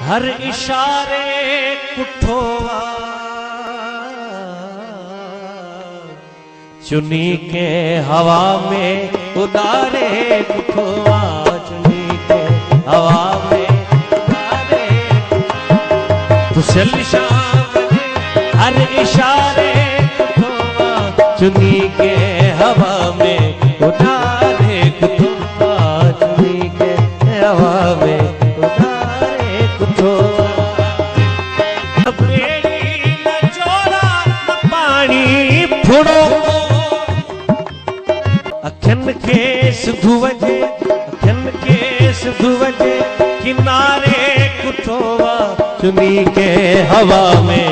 हर इशारे कुठोवा चुनी के हवा में उतारे कुठोवा चुनी के हवा में उतारे तुसल शाम हर इशारे कुठोवा चुनी के हवा में उतारे कुठोवा चुनी के हवा में उतारे कुठोवा बेड़ी न चोरा न पानी फुड़ो अखन के सुधु वजे अखन के सुधु वजे किनारे कुठोवा चुनी के हवा में